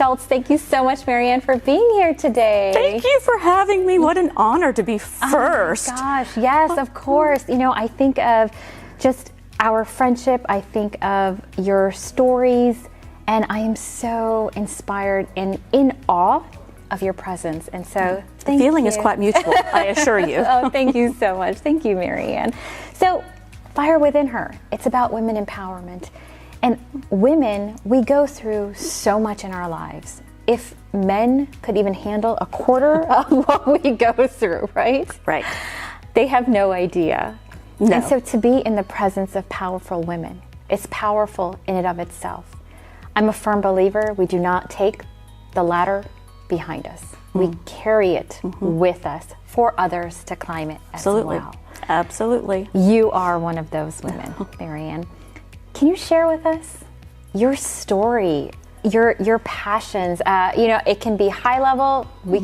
Schulze. Thank you so much, Marian, for being here today. Thank you for having me. What an honor to be first. Oh my gosh, yes, of course. You know, I think of just our friendship. I think of your stories, and I am so inspired and in awe of your presence. And so the feeling is quite mutual, I assure you. Oh, thank you so much. Thank you, Marian. So, Fire Within Her, it's about women empowerment. And women, we go through so much in our lives. If men could even handle a quarter of what we go through, right? Right. They have no idea. No. And so to be in the presence of powerful women, it's powerful in and of itself. I'm a firm believer we do not take the ladder behind us. We carry it with us for others to climb it as well. Absolutely. You are one of those women, Marian. Can you share with us your story, your passions? You know, it can be high level. We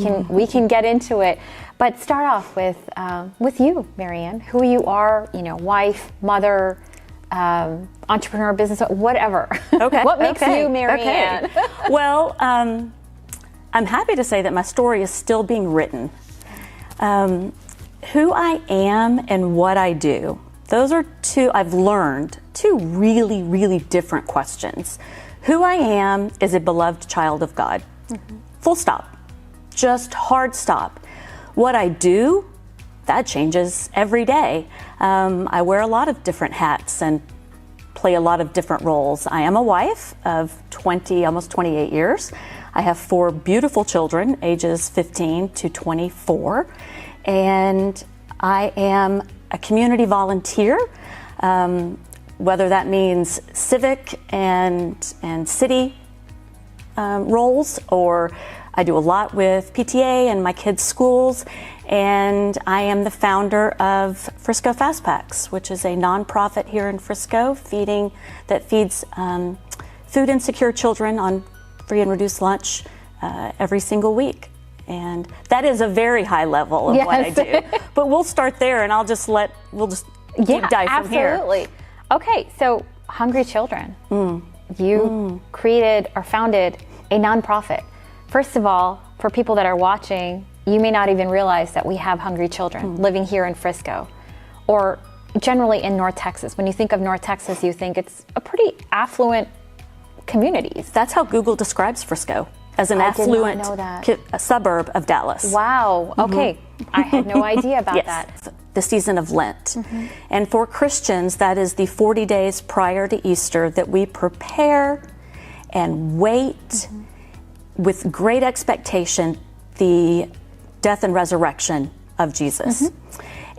can get into it, but start off with you, Marian. Who you are, you know, wife, mother, entrepreneur, business, whatever. Okay. What makes you Marian? Okay. Well, I'm happy to say that my story is still being written. Who I am and what I do. Those are I've learned two really, really different questions. Who I am is a beloved child of God. Full stop. Just hard stop. What I do, that changes every day. I wear a lot of different hats and play a lot of different roles. I am a wife of 20, almost 28 years. I have 4 beautiful children, ages 15 to 24. And I am a community volunteer, whether that means civic and city roles, or I do a lot with PTA and my kids' schools, and I am the founder of Frisco Fastpacs, which is a nonprofit here in Frisco that feeds food insecure children on free and reduced lunch every single week. And that is a very high level of what I do. But we'll start there, and we'll just deep dive from here. Absolutely. Okay, so Hungry Children. You created or founded a nonprofit. First of all, for people that are watching, you may not even realize that we have hungry children living here in Frisco, or generally in North Texas. When you think of North Texas, you think it's a pretty affluent communities. That's how Google describes Frisco, as an affluent suburb of Dallas. Wow, okay. I had no idea about that. The season of Lent. And for Christians, that is the 40 days prior to Easter that we prepare and wait with great expectation the death and resurrection of Jesus.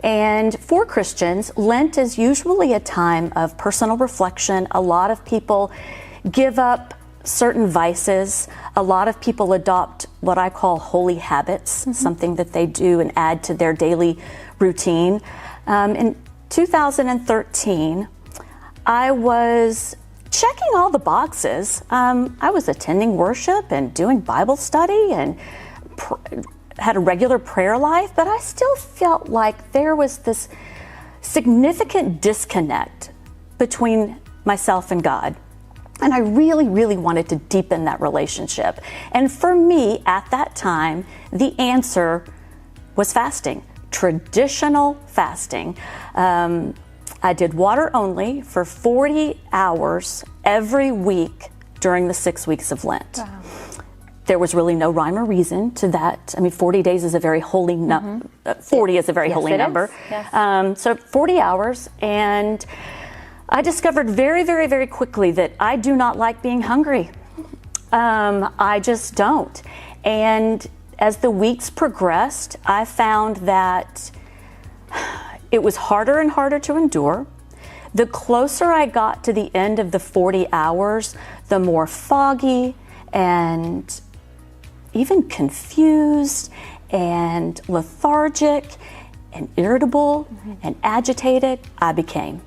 And for Christians, Lent is usually a time of personal reflection. A lot of people give up certain vices. A lot of people adopt what I call holy habits, something that they do and add to their daily routine. In 2013, I was checking all the boxes. I was attending worship and doing Bible study and had a regular prayer life, but I still felt like there was this significant disconnect between myself and God. And I really, really wanted to deepen that relationship. And for me, at that time, the answer was fasting, traditional fasting. I did water only for 40 hours every week during the 6 weeks of Lent. Wow. There was really no rhyme or reason to that. I mean, 40 days is a very holy number. 40 is a very holy number. Yes. So 40 hours, and I discovered very, very, very quickly that I do not like being hungry. I just don't. And as the weeks progressed, I found that it was harder and harder to endure. The closer I got to the end of the 40 hours, the more foggy and even confused and lethargic and irritable and agitated I became.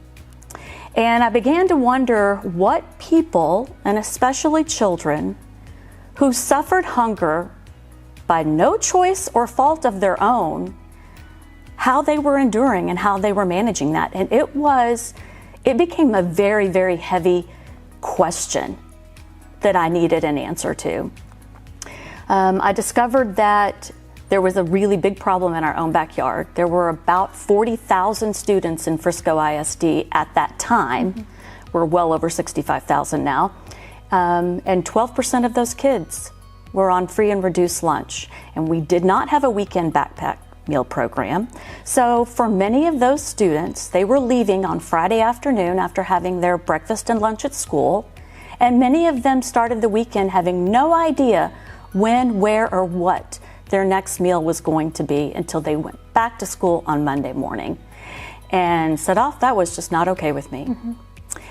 And I began to wonder what people, and especially children, who suffered hunger by no choice or fault of their own, how they were enduring and how they were managing that. And it became a very, very heavy question that I needed an answer to. I discovered that there was a really big problem in our own backyard. There were about 40,000 students in Frisco ISD at that time. We're well over 65,000 now. And 12% of those kids were on free and reduced lunch. And we did not have a weekend backpack meal program. So for many of those students, they were leaving on Friday afternoon after having their breakfast and lunch at school. And many of them started the weekend having no idea when, where, or what their next meal was going to be until they went back to school on Monday morning. And Sadaf, that was just not okay with me.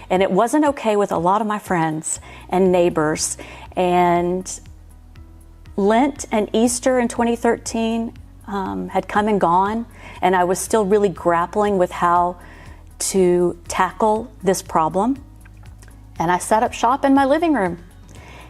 And it wasn't okay with a lot of my friends and neighbors. And Lent and Easter in 2013 had come and gone, and I was still really grappling with how to tackle this problem. And I set up shop in my living room,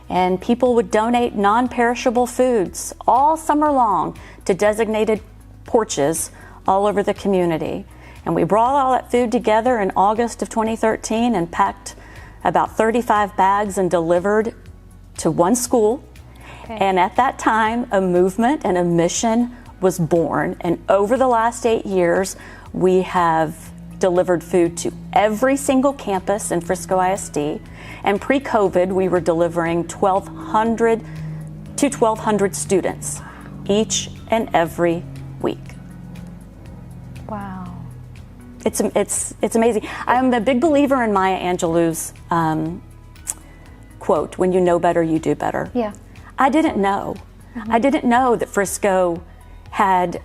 and people would donate non-perishable foods all summer long to designated porches all over the community. And we brought all that food together in August of 2013 and packed about 35 bags and delivered to one school. And at that time, a movement and a mission was born. And over the last 8 years, we have delivered food to every single campus in Frisco ISD. And pre-COVID, we were delivering 1,200 to 1,200 students each and every week. Wow. It's amazing. I'm a big believer in Maya Angelou's quote, "When you know better, you do better." Yeah. I didn't know. I didn't know that Frisco had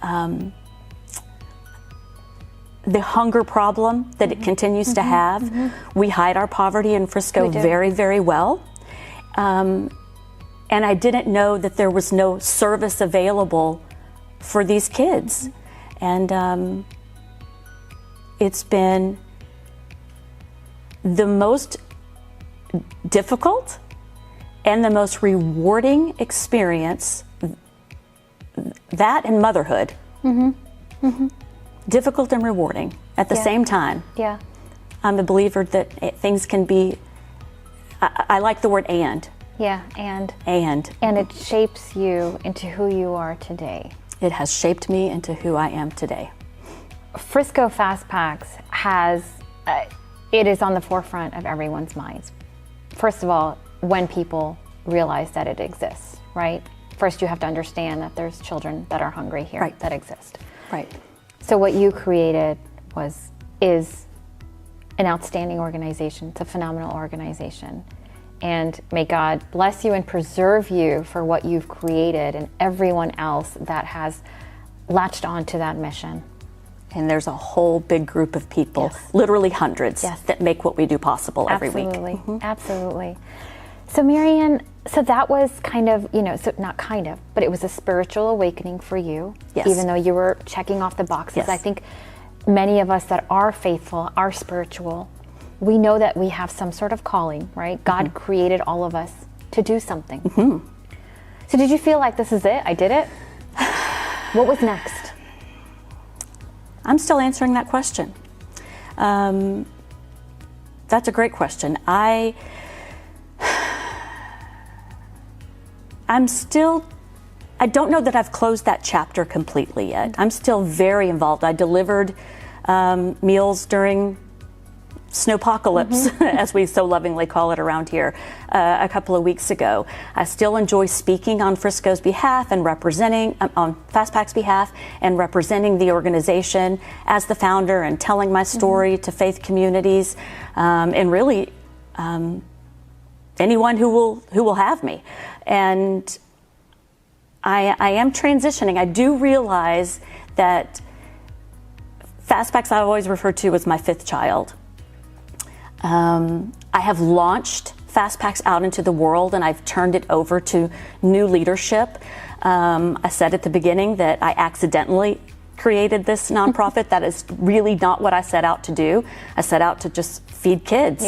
the hunger problem that it continues to have. We hide our poverty in Frisco very, very well. And I didn't know that there was no service available for these kids. And it's been the most difficult and the most rewarding experience, that and motherhood. Difficult and rewarding at the same time. Yeah. I'm a believer that things can be, I like the word and. Yeah, and it shapes you into who you are today. It has shaped me into who I am today. Frisco Fastpacs has, it is on the forefront of everyone's minds. First of all, when people realize that it exists, right? First, you have to understand that there's children that are hungry here that exist. Right. So what you created is an outstanding organization. It's a phenomenal organization. And may God bless you and preserve you for what you've created and everyone else that has latched on to that mission. And there's a whole big group of people, literally hundreds, that make what we do possible every week. Absolutely. So Marian, so that was kind of, so not kind of, but it was a spiritual awakening for you, even though you were checking off the boxes. I think many of us that are faithful, are spiritual, we know that we have some sort of calling, right? God created all of us to do something. So did you feel like this is it? I did it? What was next? I'm still answering that question. That's a great question. I don't know that I've closed that chapter completely yet. I'm still very involved. I delivered meals during snowpocalypse, as we so lovingly call it around here, a couple of weeks ago. I still enjoy speaking on Frisco's behalf and representing, on Fastpacs' behalf, and representing the organization as the founder and telling my story to faith communities, and really anyone who will have me. And I am transitioning. I do realize that Fastpacs I've always referred to as my fifth child. I have launched Fastpacs out into the world and I've turned it over to new leadership. I said at the beginning that I accidentally created this nonprofit. That is really not what I set out to do. I set out to just feed kids.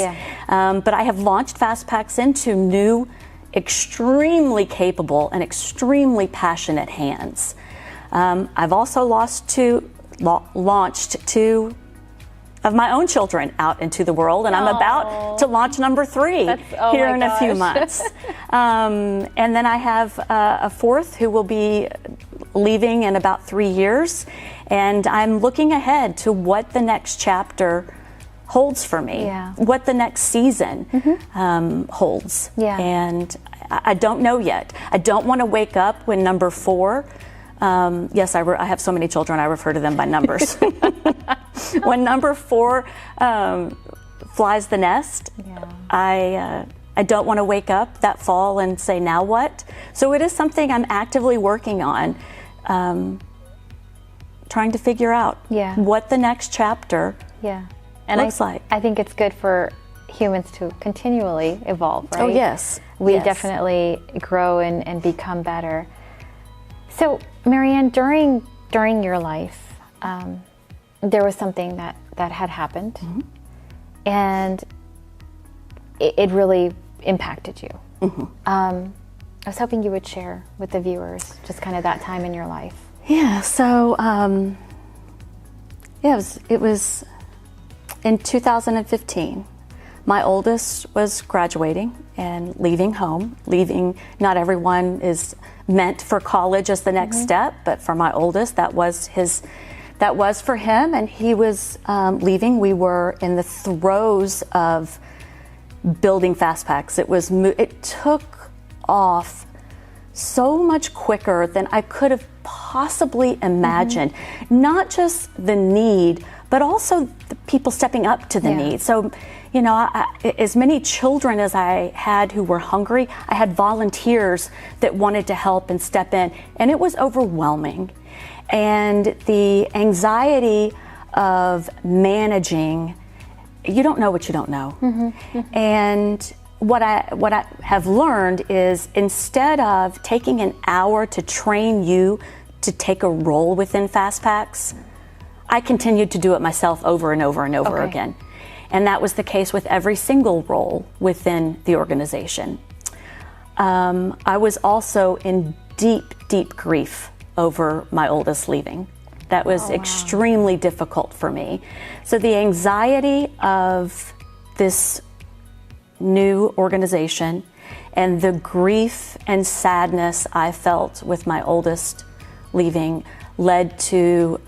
But I have launched Fastpacs into new, extremely capable and extremely passionate hands. I've also launched two of my own children out into the world, and I'm about to launch number 3 here in a few months. And then I have a 4th who will be leaving in about 3 years, and I'm looking ahead to what the next chapter holds for me, what the next season holds. And I don't know yet. I don't want to wake up when number 4, yes, I have so many children, I refer to them by numbers. When number 4 flies the nest, I don't want to wake up that fall and say, now what? So it is something I'm actively working on, trying to figure out what the next chapter looks like. I think it's good for humans to continually evolve, right? Oh, yes. We definitely grow and become better. So, Marian, during your life, there was something that had happened, and it really impacted you. I was hoping you would share with the viewers just kind of that time in your life. Yeah, so it was in 2015. My oldest was graduating and leaving home. Not everyone is meant for college as the next step, but for my oldest, that was for him, and he was leaving. We were in the throes of building Fastpacs. It took off so much quicker than I could have possibly imagined. Not just the need, but also the people stepping up to the need. So, you know, as many children as I had who were hungry, I had volunteers that wanted to help and step in, and it was overwhelming. And the anxiety of managing, you don't know what you don't know. And what I have learned is, instead of taking an hour to train you to take a role within Fastpacs, I continued to do it myself over and over and over again. And that was the case with every single role within the organization. I was also in deep, deep grief over my oldest leaving. That was extremely difficult for me. So the anxiety of this new organization and the grief and sadness I felt with my oldest leaving led to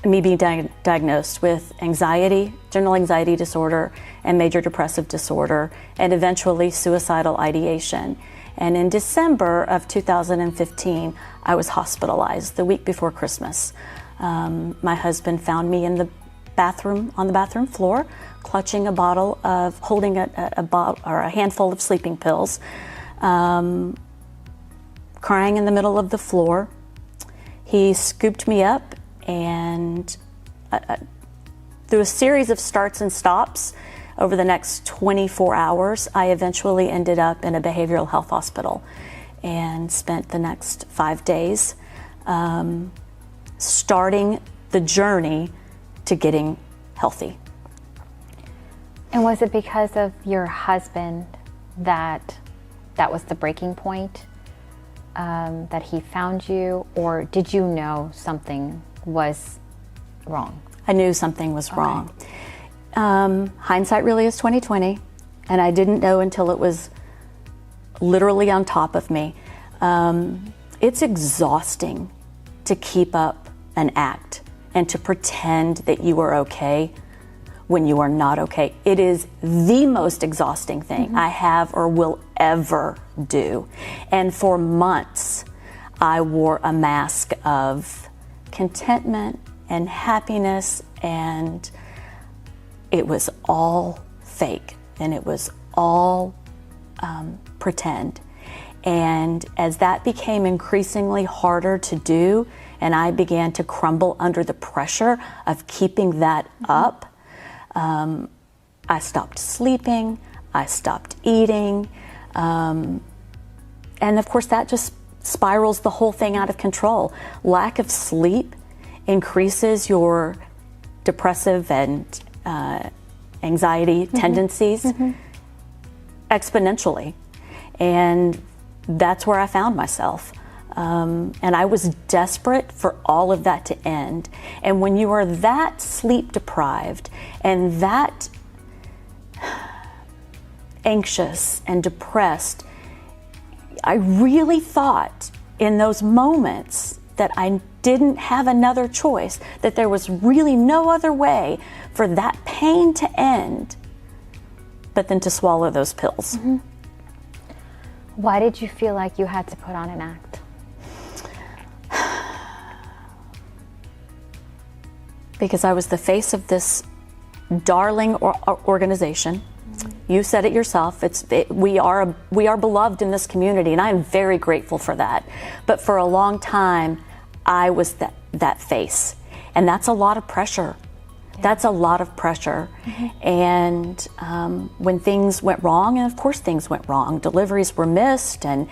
me being diagnosed with anxiety, general anxiety disorder, and major depressive disorder, and eventually suicidal ideation. And in December of 2015, I was hospitalized the week before Christmas. My husband found me in the bathroom, on the bathroom floor, clutching holding a handful of sleeping pills, crying in the middle of the floor. He scooped me up, and through a series of starts and stops over the next 24 hours, I eventually ended up in a behavioral health hospital and spent the next 5 days starting the journey to getting healthy. And was it because of your husband that was the breaking point, that he found you, or did you know something was wrong? I knew something was wrong. Hindsight really is 20/20, and I didn't know until it was literally on top of me. It's exhausting to keep up an act and to pretend that you are okay when you are not okay. It is the most exhausting thing I have or will ever do. And for months, I wore a mask of contentment and happiness, and it was all fake, and it was all pretend. And as that became increasingly harder to do, and I began to crumble under the pressure of keeping that up, I stopped sleeping, I stopped eating, and of course that just spirals the whole thing out of control. Lack of sleep increases your depressive and anxiety tendencies exponentially, and that's where I found myself. And I was desperate for all of that to end. And when you are that sleep deprived and that anxious and depressed, I really thought in those moments that I didn't have another choice, that there was really no other way for that pain to end but than to swallow those pills. Mm-hmm. Why did you feel like you had to put on an act? Because I was the face of this darling organization. You said it yourself. We are beloved in this community, and I am very grateful for that. But for a long time, I was that face, and that's a lot of pressure. Yeah. That's a lot of pressure. Mm-hmm. And when things went wrong, and of course things went wrong, deliveries were missed, and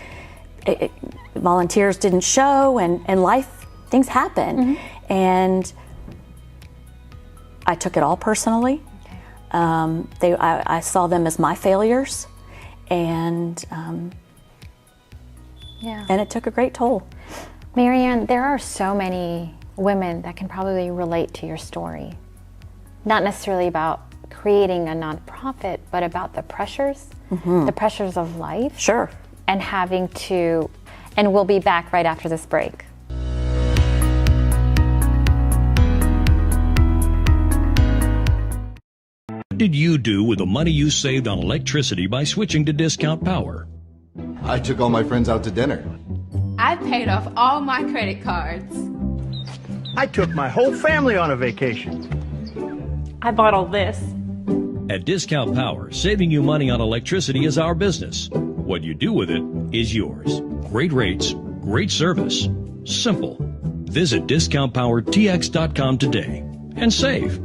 volunteers didn't show, and things happen, mm-hmm. and I took it all personally. I saw them as my failures, and it took a great toll. Marian, there are so many women that can probably relate to your story. Not necessarily about creating a nonprofit, but about the pressures, mm-hmm. the pressures of life. Sure. And having to, and we'll be back right after this break. What did you do with the money you saved on electricity by switching to Discount Power? I took all my friends out to dinner. I paid off all my credit cards. I took my whole family on a vacation. I bought all this. At Discount Power, saving you money on electricity is our business. What you do with it is yours. Great rates, great service. Simple. Visit discountpowertx.com today and save.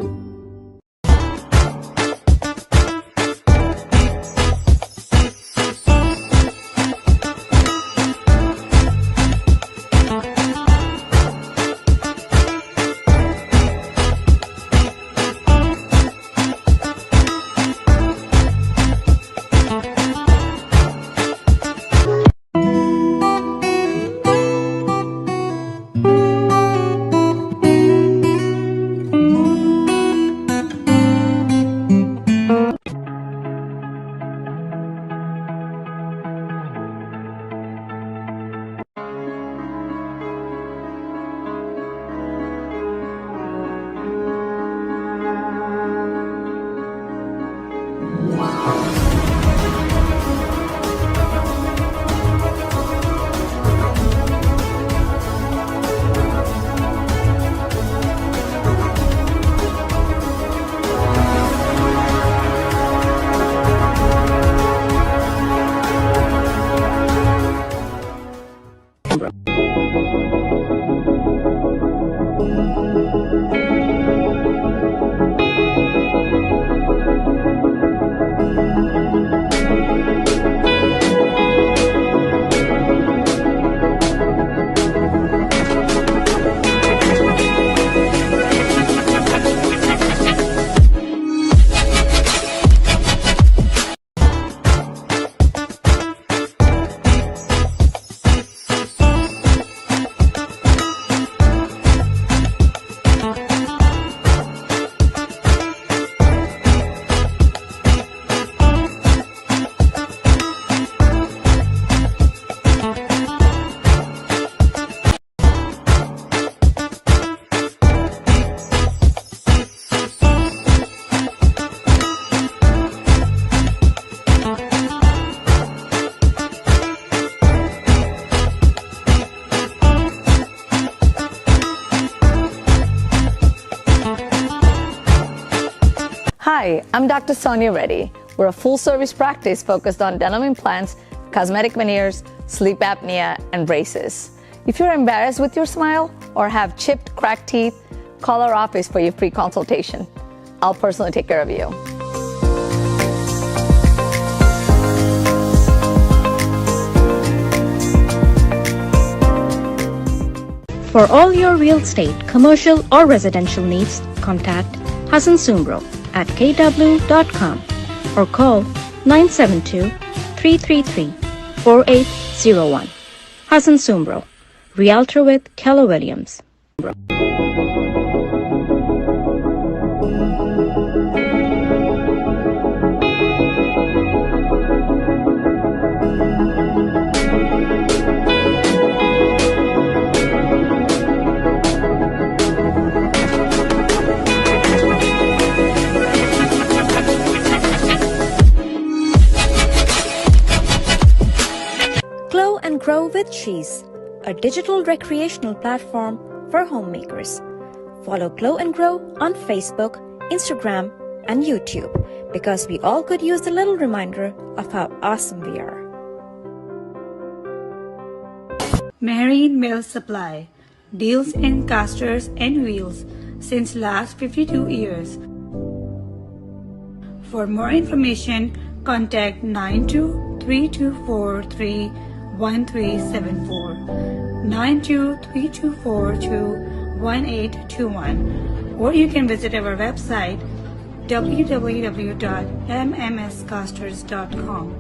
Hi, I'm Dr. Sonia Reddy. We're a full-service practice focused on dental implants, cosmetic veneers, sleep apnea, and braces. If you're embarrassed with your smile or have chipped, cracked teeth, call our office for your free consultation. I'll personally take care of you. For all your real estate, commercial or residential needs, contact Hassan Sumbro at kw.com or call 972-333-4801. Hassan Sumbro, Realtor with Keller Williams. Glow and Grow with Cheese, a digital recreational platform for homemakers. Follow Glow and Grow on Facebook, Instagram, and YouTube because we all could use a little reminder of how awesome we are. Marian Mill Supply deals in casters and wheels since last 52 years. For more information, contact 9232431374, 9232421821, or you can visit our website www.mmscasters.com.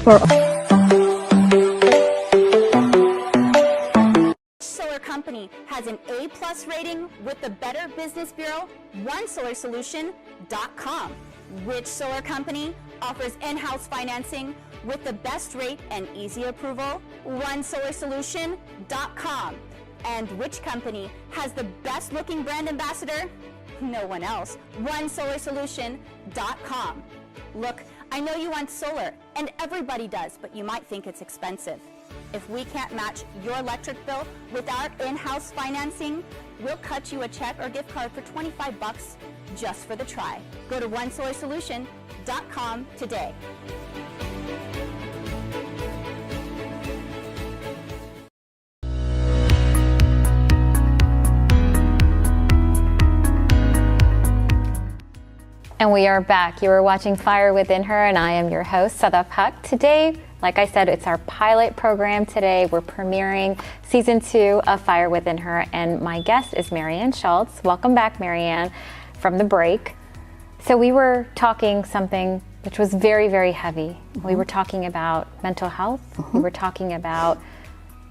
For Solar Company has an A+ rating with the Better Business Bureau, OneSolarSolution.com. Which solar company offers in-house financing with the best rate and easy approval? OneSolarSolution.com. And which company has the best looking brand ambassador? No one else. OneSolarSolution.com. Look, I know you want solar, and everybody does, but you might think it's expensive. If we can't match your electric bill with our in-house financing, we'll cut you a check or gift card for $25 just for the try. Go to OneSolarSolution.com today. And we are back. You are watching Fire Within Her, and I am your host, Sadaf. Today, like I said, it's our pilot program today. We're premiering season 2 of Fire Within Her, and my guest is Marian Schulze. Welcome back, Marian, from the break. So we were talking something which was very, very heavy. Mm-hmm. We were talking about mental health. Mm-hmm. We were talking about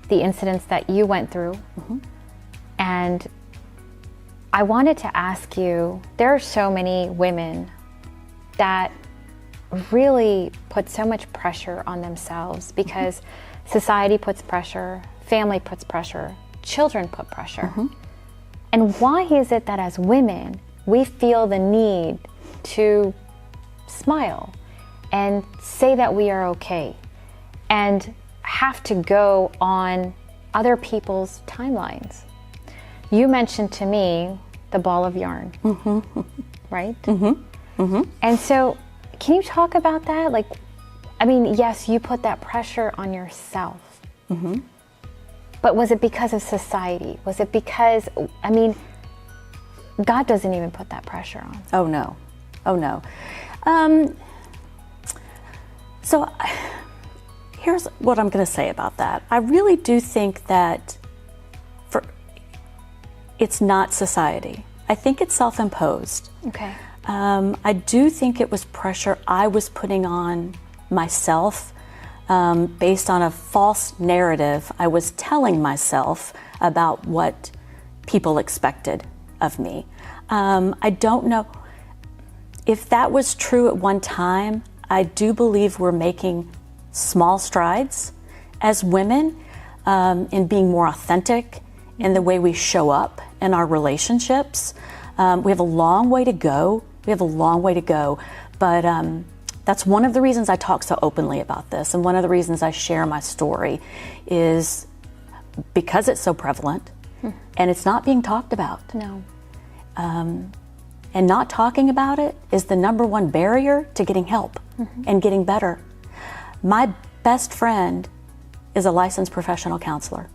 the incidents that you went through. Mm-hmm. And I wanted to ask you, there are so many women that really put so much pressure on themselves because mm-hmm. society puts pressure, family puts pressure, children put pressure. Mm-hmm. And why is it that as women, we feel the need to smile and say that we are okay and have to go on other people's timelines? You mentioned to me the ball of yarn, mm-hmm. right? Mm-hmm. Mm-hmm. And so, can you talk about that? Like, I mean, yes, you put that pressure on yourself, mm-hmm. but was it because of society? Was it because, I mean, God doesn't even put that pressure on. Oh no, oh no. So here's what I'm going to say about that. I really do think that it's not society. I think it's self-imposed. Okay. I do think it was pressure I was putting on myself based on a false narrative I was telling myself about what people expected of me. I don't know if that was true at one time. I do believe we're making small strides as women in being more authentic in the way we show up in our relationships. We have a long way to go. But that's one of the reasons I talk so openly about this, and one of the reasons I share my story is because it's so prevalent and it's not being talked about. No. And not talking about it is the number one barrier to getting help and getting better. My best friend is a licensed professional counselor,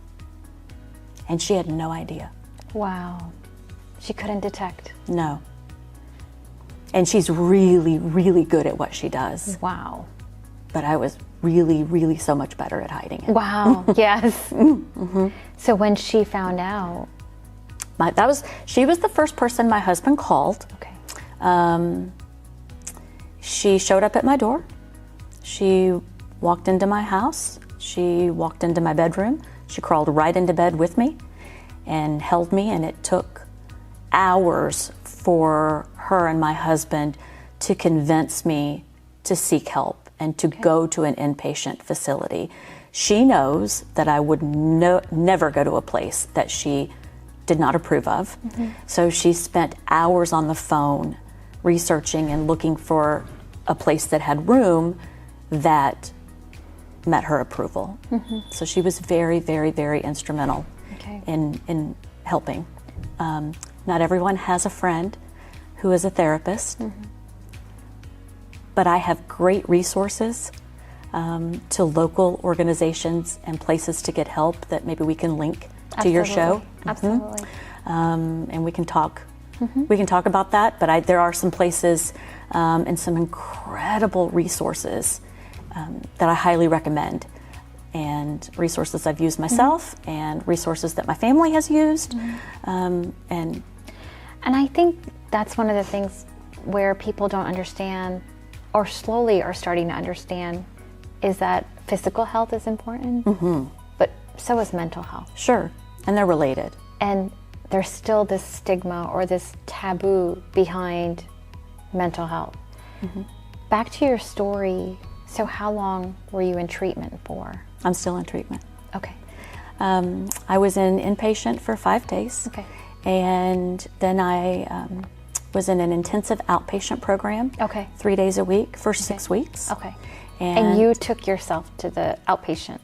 and she had no idea. Wow. She couldn't detect. No. And she's really, really good at what she does. Wow. But I was really, really so much better at hiding it. Wow, yes. Mm-hmm. So when she found out? She was the first person my husband called. Okay. She showed up at my door She walked into my house. She walked into my bedroom. She crawled right into bed with me and held me, and it took hours for her and my husband to convince me to seek help and to go to an inpatient facility. She knows that I would never go to a place that she did not approve of. So she spent hours on the phone researching and looking for a place that had room that met her approval. So she was very, very, very instrumental in helping. Not everyone has a friend who is a therapist, but I have great resources to local organizations and places to get help that maybe we can link to your show. Absolutely. And we can talk. We can talk about that, but there are some places and some incredible resources that I highly recommend, and resources I've used myself and resources that my family has used. And I think that's one of the things where people don't understand, or slowly are starting to understand, is that physical health is important, but so is mental health. Sure, and they're related. And there's still this stigma or this taboo behind mental health. Back to your story, so how long were you in treatment for? I'm still in treatment. Okay. I was in inpatient for 5 days. Okay. And then I was in an intensive outpatient program. Okay. 3 days a week for 6 weeks. Okay. And you took yourself to the outpatient?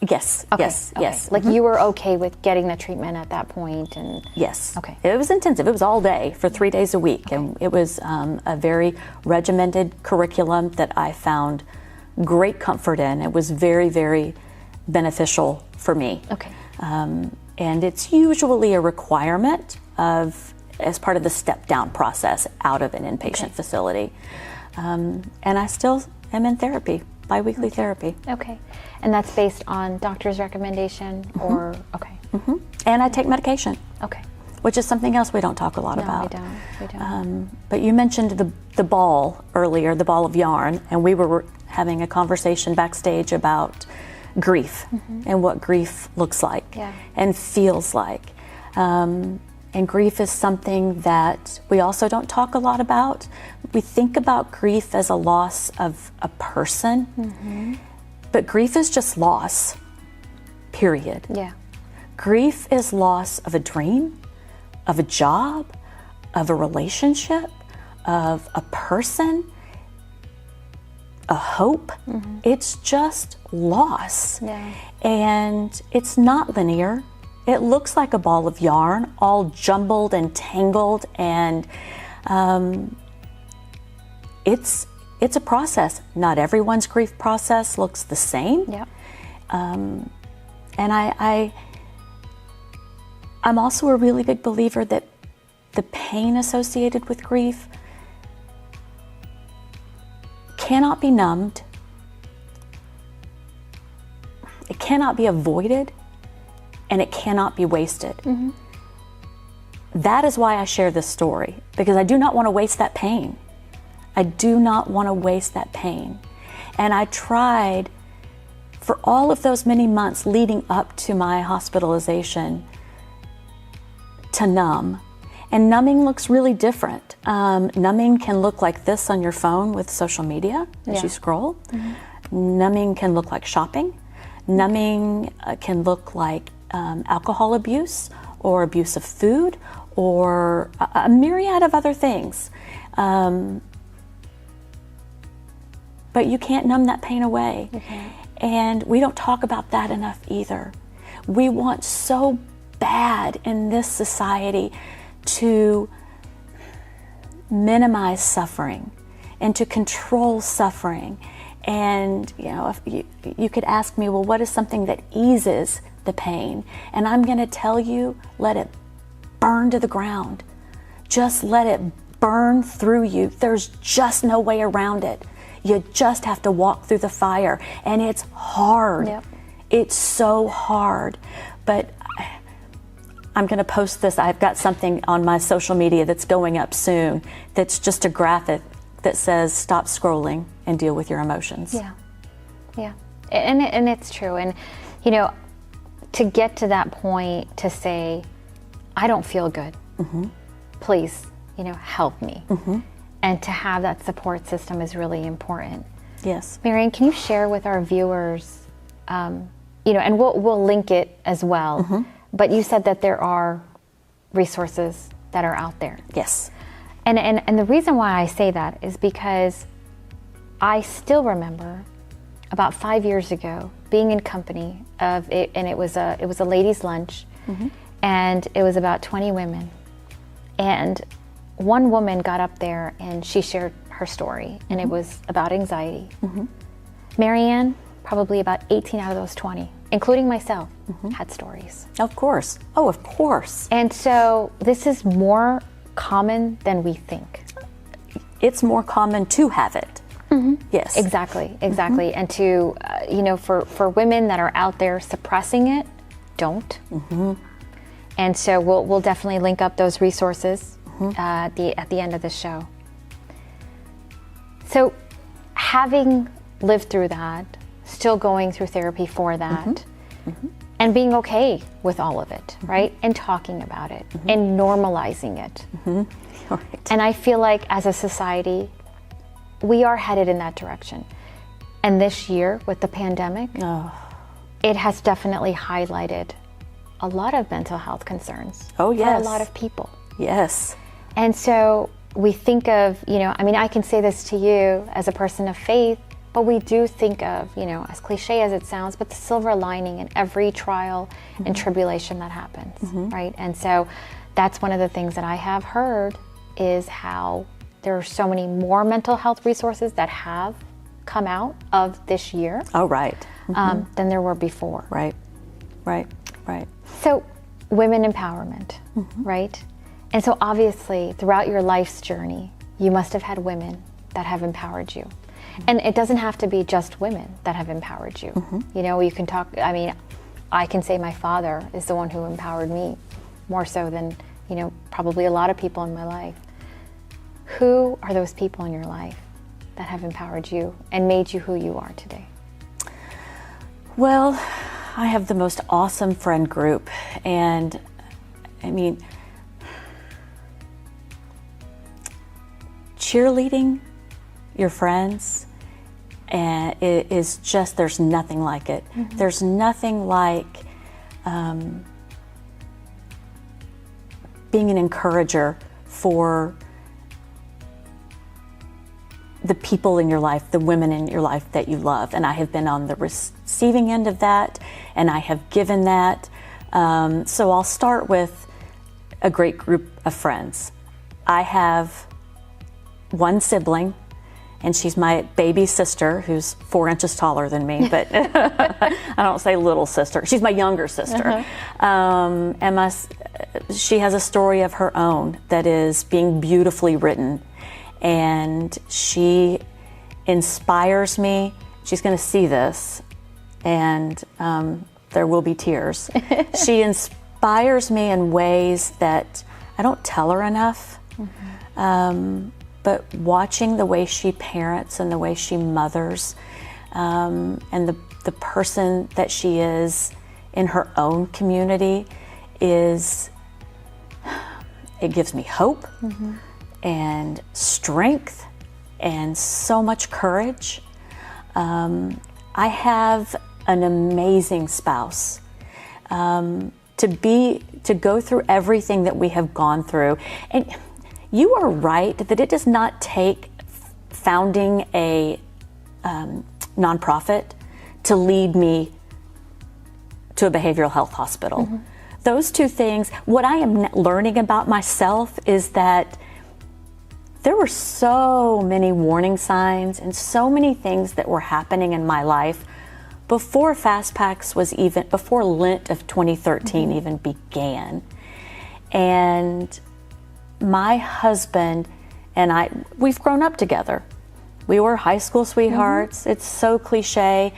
Yes. Okay. Yes. Okay. Yes. Like you were okay with getting the treatment at that point? And yes. Okay. It was intensive. It was all day for 3 days a week. And it was a very regimented curriculum that I found great comfort in. It was very, very beneficial for me. Okay. And it's usually a requirement as part of the step down process out of an inpatient facility. And I still am in therapy, biweekly therapy. Okay. And that's based on doctor's recommendation or, okay. And I take medication. Okay. Which is something else we don't talk a lot about. No, we don't. But you mentioned the ball earlier, the ball of yarn, and we were having a conversation backstage about grief and what grief looks like and feels like. And grief is something that we also don't talk a lot about. We think about grief as a loss of a person, but grief is just loss, period. Yeah. Grief is loss of a dream, of a job, of a relationship, of a person, a hope. It's just loss. Yeah. And it's not linear. It looks like a ball of yarn, all jumbled and tangled, and it's a process. Not everyone's grief process looks the same. Yeah. And I'm also a really big believer that the pain associated with grief cannot be numbed. It cannot be avoided, and it cannot be wasted. That is why I share this story, because I do not want to waste that pain. I do not want to waste that pain. And I tried for all of those many months leading up to my hospitalization to numb. And numbing looks really different. Numbing can look like this on your phone with social media as you scroll. Numbing can look like shopping. Numbing can look like alcohol abuse or abuse of food or a myriad of other things. But you can't numb that pain away. And we don't talk about that enough either. We want so bad in this society to minimize suffering and to control suffering. And if you could ask me, well, what is something that eases the pain? And I'm going to tell you, let it burn to the ground. Just let it burn through you. There's just no way around it. You just have to walk through the fire, and it's hard. It's so hard. But I'm going to post this. I've got something on my social media that's going up soon that's just a graphic that says stop scrolling and deal with your emotions. Yeah, and it's true. And you know, to get to that point, to say, I don't feel good. Please, you know, help me. And to have that support system is really important. Yes. Marian, can you share with our viewers, you know, and we'll link it as well. But you said that there are resources that are out there. Yes. And the reason why I say that is because I still remember about 5 years ago being in company of it, and it was a ladies' lunch, and it was about 20 women, and one woman got up there and she shared her story, and it was about anxiety. Marianne, probably about 18 out of those 20, including myself, had stories. Of course. Oh, of course. And so this is more common than we think. It's more common to have it. Yes. Exactly. And to, you know, for women that are out there suppressing it, don't. And so we'll definitely link up those resources at the end of the show. So having lived through that, still going through therapy for that, and being okay with all of it, right? And talking about it and normalizing it. Right. And I feel like as a society, we are headed in that direction. And this year with the pandemic, it has definitely highlighted a lot of mental health concerns for a lot of people. Yes. And so we think of, you know, I mean, I can say this to you as a person of faith, but we do think of, you know, as cliche as it sounds, but the silver lining in every trial and tribulation that happens, right? And so that's one of the things that I have heard is how there are so many more mental health resources that have come out of this year. Oh, right. Than there were before. Right. So women empowerment, right? And so obviously throughout your life's journey, you must have had women that have empowered you. And it doesn't have to be just women that have empowered you. You know, you can talk, I mean, I can say my father is the one who empowered me more so than, you know, probably a lot of people in my life. Who are those people in your life that have empowered you and made you who you are today? Well, I have the most awesome friend group, and I mean, cheerleading your friends, and it is just, there's nothing like it. There's nothing like being an encourager for the people in your life, the women in your life that you love. And I have been on the receiving end of that, and I have given that. So I'll start with a great group of friends. I have one sibling, and she's my baby sister, who's 4 inches taller than me, but I don't say little sister. She's my younger sister. And she has a story of her own that is being beautifully written. And she inspires me. She's going to see this, and there will be tears. She inspires me in ways that I don't tell her enough. But watching the way she parents and the way she mothers, and the person that she is in her own community it gives me hope. And strength and so much courage. I have an amazing spouse. To go through everything that we have gone through. And you are right that it does not take founding a nonprofit to lead me to a behavioral health hospital. Those two things, what I am learning about myself is that there were so many warning signs and so many things that were happening in my life before Fastpacs before Lent of 2013 even began. And my husband and I, we've grown up together. We were high school sweethearts. It's so cliche.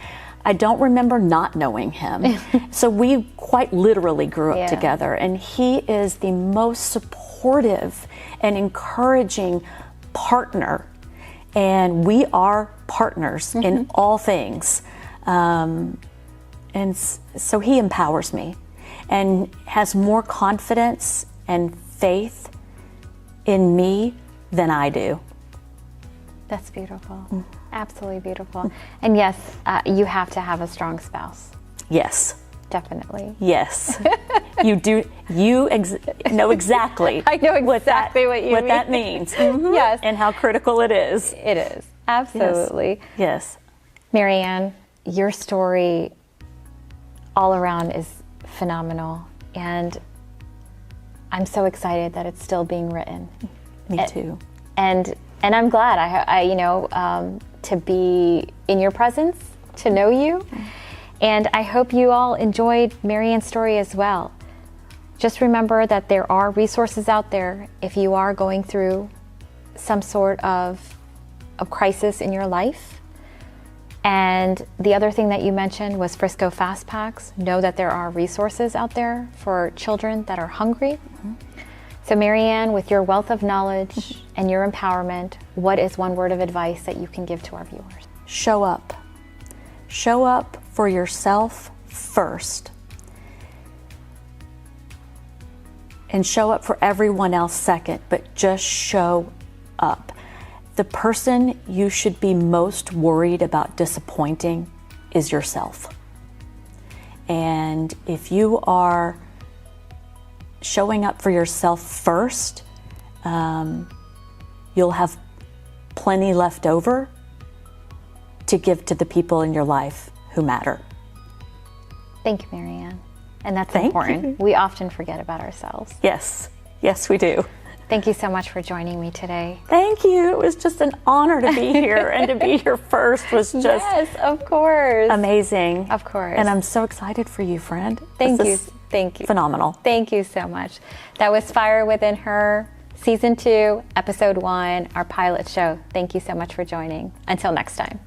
I don't remember not knowing him. So we quite literally grew up together, and he is the most supportive and encouraging partner And we are partners in all things. So he empowers me and has more confidence and faith in me than I do. That's beautiful. Absolutely beautiful. And yes, you have to have a strong spouse. Yes. Definitely. Yes. You do. You know exactly. I know exactly what you mean. What that means. Yes. And how critical it is. It is. Absolutely. Yes. Marianne, your story all around is phenomenal. And I'm so excited that it's still being written. Me too. And I'm glad I to be in your presence, to know you. And I hope you all enjoyed Marianne's story as well. Just remember that there are resources out there if you are going through some sort of crisis in your life. And the other thing that you mentioned was Frisco Fastpacs. Know that there are resources out there for children that are hungry. So Marianne, with your wealth of knowledge and your empowerment, what is one word of advice that you can give to our viewers? Show up. Show up for yourself first. And show up for everyone else second, but just show up. The person you should be most worried about disappointing is yourself. And if you are showing up for yourself first, you'll have plenty left over to give to the people in your life who matter. Thank you, Marianne. And that's Thank important. you. We often forget about ourselves. Yes. Yes, we do. Thank you so much for joining me today. Thank you. It was just an honor to be here, and to be here first was just yes, of course, amazing. Of course. And I'm so excited for you, friend. Thank you. Thank you. Phenomenal. Thank you so much. That was Fire Within Her, Season 2, Episode 1, our pilot show. Thank you so much for joining. Until next time.